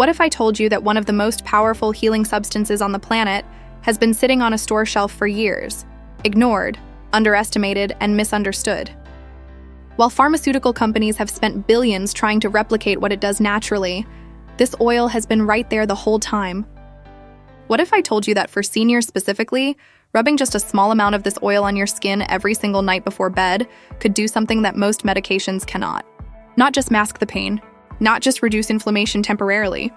What if I told you that one of the most powerful healing substances on the planet has been sitting on a store shelf for years, ignored, underestimated, and misunderstood? While pharmaceutical companies have spent billions trying to replicate what it does naturally, this oil has been right there the whole time. What if I told you that for seniors specifically, rubbing just a small amount of this oil on your skin every single night before bed could do something that most medications cannot? Not just mask the pain, not just reduce inflammation temporarily,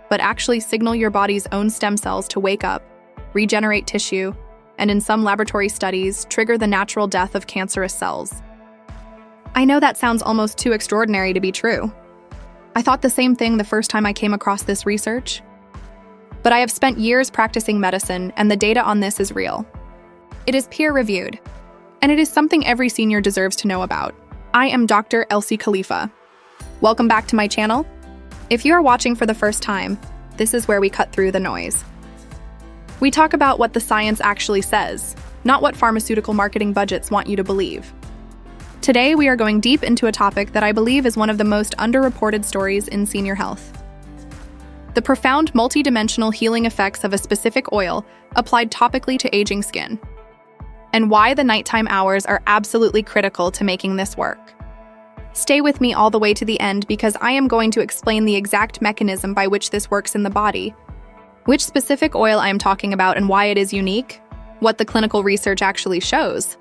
but actually signal your body's own stem cells to wake up, regenerate tissue, and in some laboratory studies, trigger the natural death of cancerous cells. I know that sounds almost too extraordinary to be true. I thought the same thing the first time I came across this research. But I have spent years practicing medicine, and the data on this is real. It is peer-reviewed, and it is something every senior deserves to know about. I am Dr. Elsie Khalifa. Welcome back to my channel. If you are watching for the first time, this is where we cut through the noise. We talk about what the science actually says, not what pharmaceutical marketing budgets want you to believe. Today, we are going deep into a topic that I believe is one of the most underreported stories in senior health. The profound multidimensional healing effects of a specific oil applied topically to aging skin, and why the nighttime hours are absolutely critical to making this work. Stay with me all the way to the end because I am going to explain the exact mechanism by which this works in the body, which specific oil I am talking about and why it is unique, what the clinical research actually shows,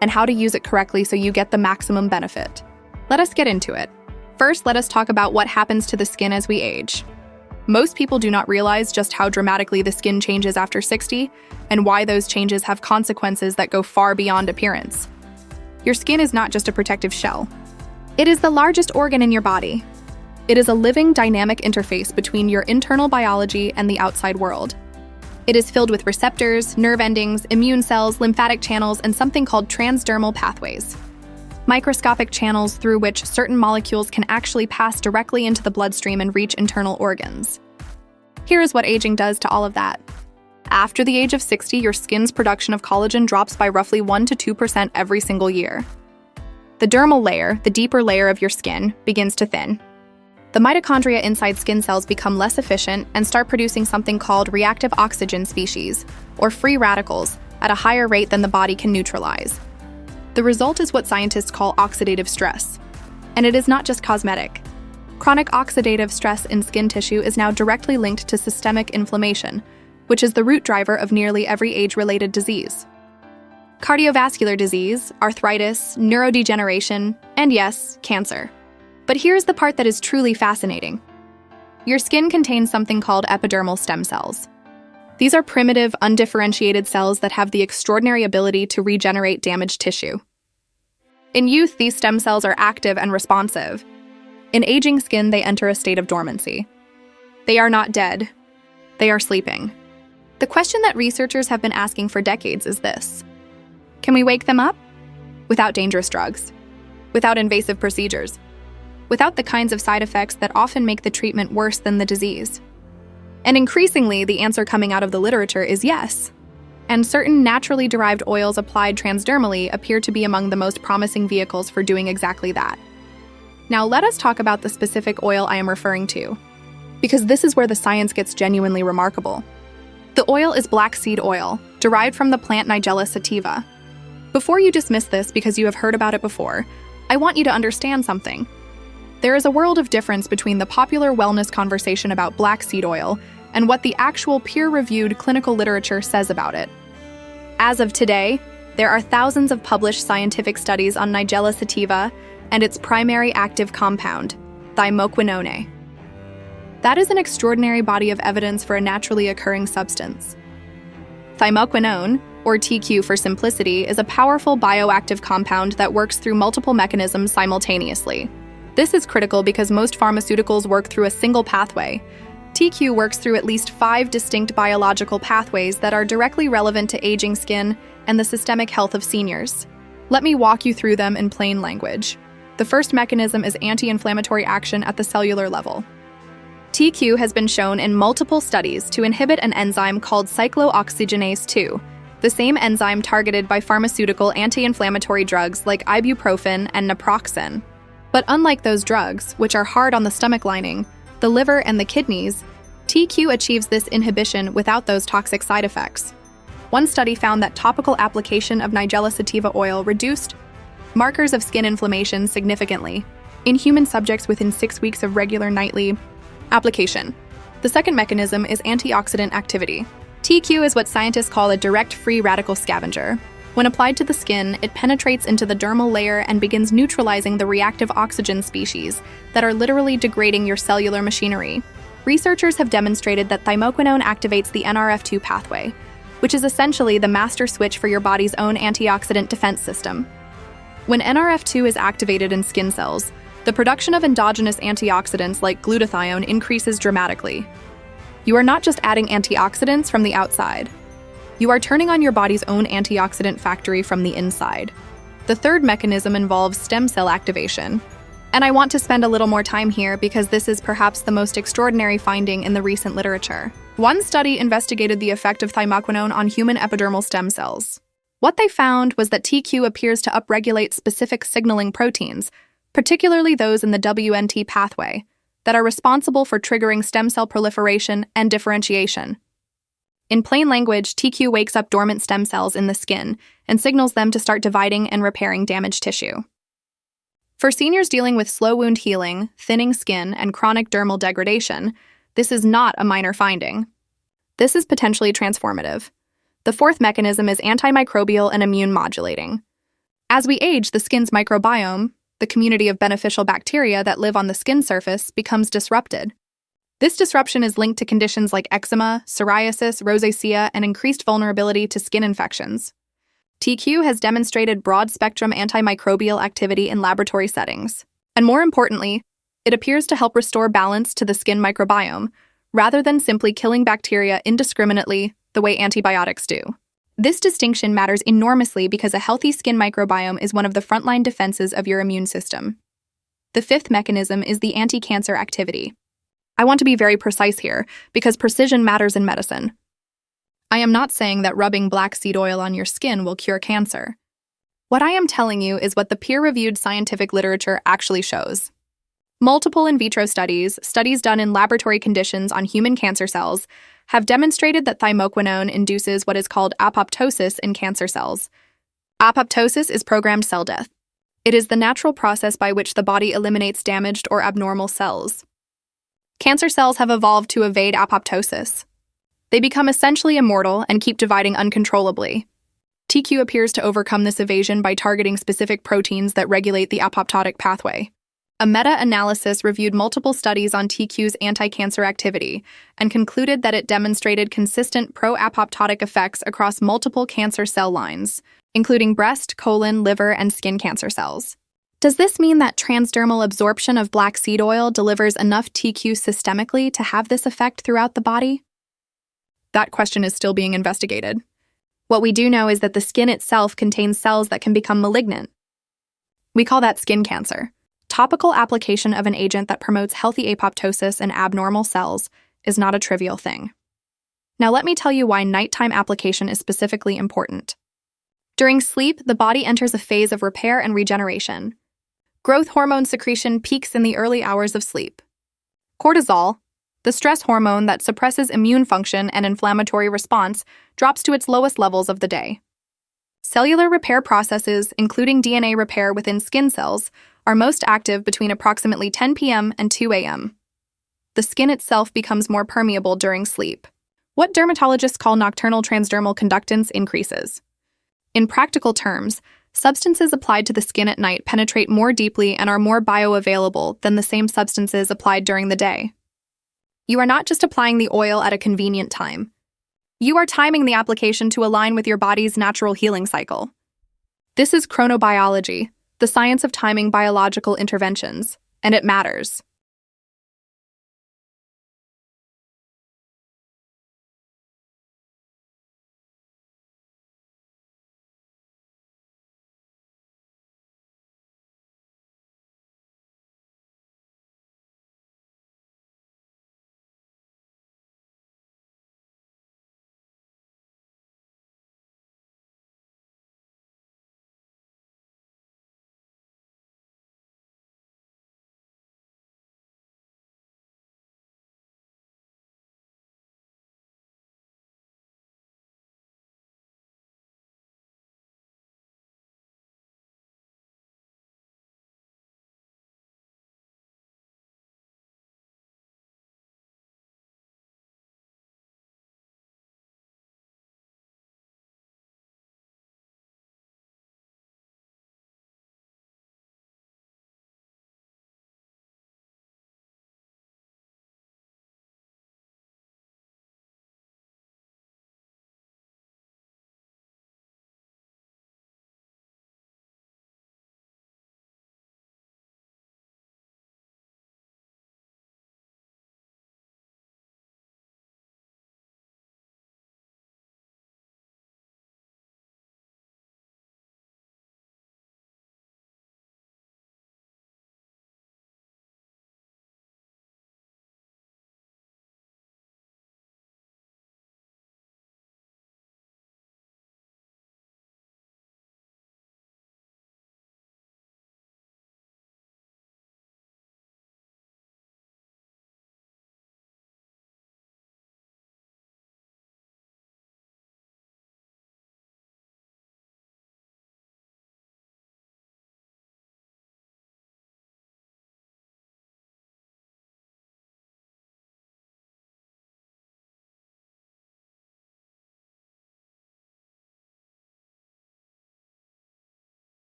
and how to use it correctly so you get the maximum benefit. Let us get into it. First, let us talk about what happens to the skin as we age. Most people do not realize just how dramatically the skin changes after 60, and why those changes have consequences that go far beyond appearance. Your skin is not just a protective shell. It is the largest organ in your body. It is a living, dynamic interface between your internal biology and the outside world. It is filled with receptors, nerve endings, immune cells, lymphatic channels, and something called transdermal pathways, microscopic channels through which certain molecules can actually pass directly into the bloodstream and reach internal organs. Here is what aging does to all of that. After the age of 60, your skin's production of collagen drops by roughly 1 to 2% every single year. The dermal layer, the deeper layer of your skin, begins to thin. The mitochondria inside skin cells become less efficient and start producing something called reactive oxygen species, or free radicals, at a higher rate than the body can neutralize. The result is what scientists call oxidative stress. And it is not just cosmetic. Chronic oxidative stress in skin tissue is now directly linked to systemic inflammation, which is the root driver of nearly every age-related disease. Cardiovascular disease, arthritis, neurodegeneration, and yes, cancer. But here's the part that is truly fascinating. Your skin contains something called epidermal stem cells. These are primitive, undifferentiated cells that have the extraordinary ability to regenerate damaged tissue. In youth, these stem cells are active and responsive. In aging skin, they enter a state of dormancy. They are not dead. They are sleeping. The question that researchers have been asking for decades is this: can we wake them up? Without dangerous drugs, without invasive procedures, without the kinds of side effects that often make the treatment worse than the disease. And increasingly, the answer coming out of the literature is yes. And certain naturally derived oils applied transdermally appear to be among the most promising vehicles for doing exactly that. Now let us talk about the specific oil I am referring to, because this is where the science gets genuinely remarkable. The oil is black seed oil, derived from the plant Nigella sativa. Before you dismiss this because you have heard about it before, I want you to understand something. There is a world of difference between the popular wellness conversation about black seed oil and what the actual peer-reviewed clinical literature says about it. As of today, there are thousands of published scientific studies on Nigella sativa and its primary active compound, Thymoquinone. That is an extraordinary body of evidence for a naturally occurring substance. Thymoquinone, or TQ for simplicity, is a powerful bioactive compound that works through multiple mechanisms simultaneously. This is critical because most pharmaceuticals work through a single pathway. TQ works through at least 5 distinct biological pathways that are directly relevant to aging skin and the systemic health of seniors. Let me walk you through them in plain language. The first mechanism is anti-inflammatory action at the cellular level. TQ has been shown in multiple studies to inhibit an enzyme called cyclooxygenase 2, the same enzyme targeted by pharmaceutical anti-inflammatory drugs like ibuprofen and naproxen. But unlike those drugs, which are hard on the stomach lining, the liver, and the kidneys, TQ achieves this inhibition without those toxic side effects. One study found that topical application of Nigella sativa oil reduced markers of skin inflammation significantly in human subjects within 6 weeks of regular nightly application. The second mechanism is antioxidant activity. TQ is what scientists call a direct free radical scavenger. When applied to the skin, it penetrates into the dermal layer and begins neutralizing the reactive oxygen species that are literally degrading your cellular machinery. Researchers have demonstrated that thymoquinone activates the NRF2 pathway, which is essentially the master switch for your body's own antioxidant defense system. When NRF2 is activated in skin cells, the production of endogenous antioxidants like glutathione increases dramatically. You are not just adding antioxidants from the outside. You are turning on your body's own antioxidant factory from the inside. The third mechanism involves stem cell activation. And I want to spend a little more time here because this is perhaps the most extraordinary finding in the recent literature. One study investigated the effect of thymoquinone on human epidermal stem cells. What they found was that TQ appears to upregulate specific signaling proteins, particularly those in the WNT pathway, that are responsible for triggering stem cell proliferation and differentiation. In plain language, TQ wakes up dormant stem cells in the skin and signals them to start dividing and repairing damaged tissue. For seniors dealing with slow wound healing, thinning skin, and chronic dermal degradation, this is not a minor finding. This is potentially transformative. The fourth mechanism is antimicrobial and immune modulating. As we age, the skin's microbiome, the community of beneficial bacteria that live on the skin surface, becomes disrupted. This disruption is linked to conditions like eczema, psoriasis, rosacea, and increased vulnerability to skin infections. TQ has demonstrated broad-spectrum antimicrobial activity in laboratory settings. And more importantly, it appears to help restore balance to the skin microbiome, rather than simply killing bacteria indiscriminately the way antibiotics do. This distinction matters enormously because a healthy skin microbiome is one of the frontline defenses of your immune system. The fifth mechanism is the anti-cancer activity. I want to be very precise here, because precision matters in medicine. I am not saying that rubbing black seed oil on your skin will cure cancer. What I am telling you is what the peer-reviewed scientific literature actually shows. Multiple in vitro studies done in laboratory conditions on human cancer cells, have demonstrated that thymoquinone induces what is called apoptosis in cancer cells. Apoptosis is programmed cell death. It is the natural process by which the body eliminates damaged or abnormal cells. Cancer cells have evolved to evade apoptosis. They become essentially immortal and keep dividing uncontrollably. TQ appears to overcome this evasion by targeting specific proteins that regulate the apoptotic pathway. A meta-analysis reviewed multiple studies on TQ's anti-cancer activity and concluded that it demonstrated consistent pro-apoptotic effects across multiple cancer cell lines, including breast, colon, liver, and skin cancer cells. Does this mean that transdermal absorption of black seed oil delivers enough TQ systemically to have this effect throughout the body? That question is still being investigated. What we do know is that the skin itself contains cells that can become malignant. We call that skin cancer. Topical application of an agent that promotes healthy apoptosis in abnormal cells is not a trivial thing. Now let me tell you why nighttime application is specifically important. During sleep, the body enters a phase of repair and regeneration. Growth hormone secretion peaks in the early hours of sleep. Cortisol, the stress hormone that suppresses immune function and inflammatory response, drops to its lowest levels of the day. Cellular repair processes, including DNA repair within skin cells, are most active between approximately 10 p.m. and 2 a.m. The skin itself becomes more permeable during sleep. What dermatologists call nocturnal transdermal conductance increases. In practical terms, substances applied to the skin at night penetrate more deeply and are more bioavailable than the same substances applied during the day. You are not just applying the oil at a convenient time. You are timing the application to align with your body's natural healing cycle. This is chronobiology, the science of timing biological interventions, and it matters.